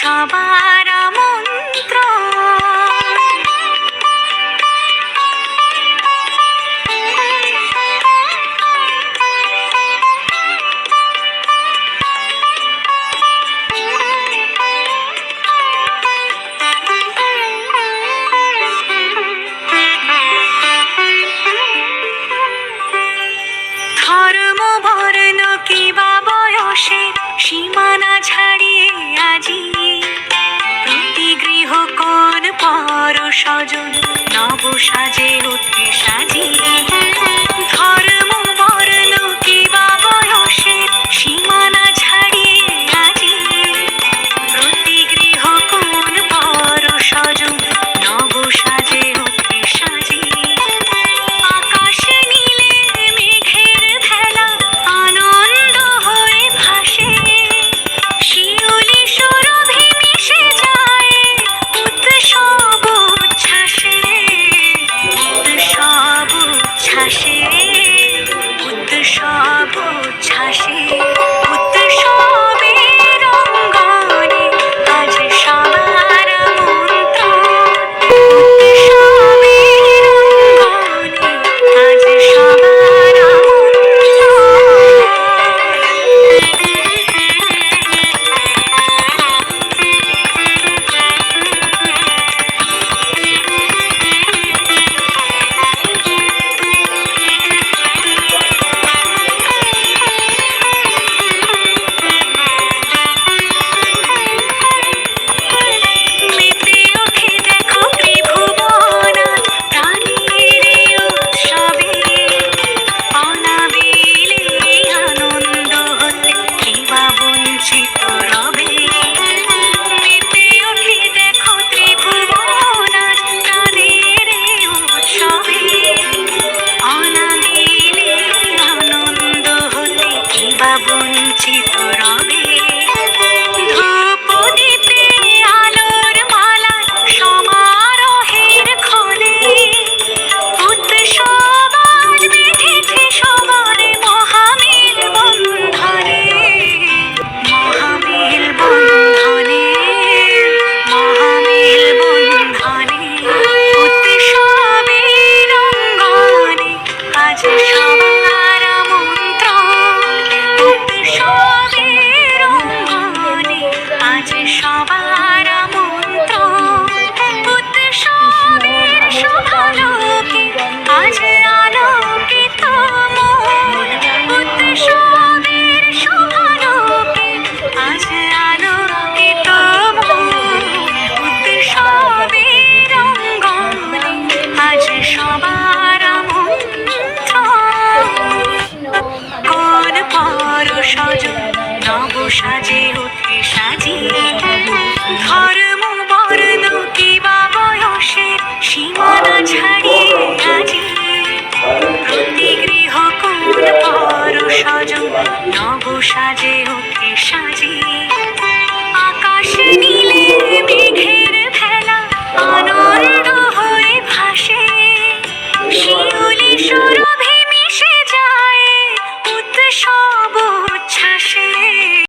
সবার আমন্ত্রণ। ধর্ম বর্ণ কিবা বয়সে সীমানা ছাড়িয়ে আজি প্রতি গৃহ কোন পর স্বজন নব সাজে অতি সাজিয়ে। ধর্ম বর্ণ কিবা বয়সে সীমানা ছাড়িয়ে আজি প্রতি গৃহ কোন পর স্বজন নব সাজে অতি সাজিয়ে। আকাশ নীলে মেঘের ভেলা আনন্দ হয়ে ভাসে, শিউলি সুরভি মিশে যায় উৎসব উচ্ছ্বাসে। উৎসব উচ্ছ্বাসে, উৎসব উচ্ছ্বাসে, উৎসবের অঙ্গনে আজ সবার আমন্ত্রণ। উৎসবের অঙ্গনে আজ সবার মেতে ওঠে দেখো ত্রিভুবন আজ প্রাণের এই উৎসবে। অনাবিলে আনন্দ হতে কিবা বঞ্চিত রবে। মেতে ওঠে দেখো ত্রিভুবন আজ প্রাণের এই উৎসবে। অনাবিলে আনন্দ হতে কিবা বঞ্চিত রবে। ধূপ দিতে আলোর মালায় সমারোহের ক্ষণে উৎসব আজ বেঁধেছে সবার মহামেল বন্ধনে। মহামেল বন্ধনে, মহামেল বন্ধনে, উৎসবের অঙ্গনে আজ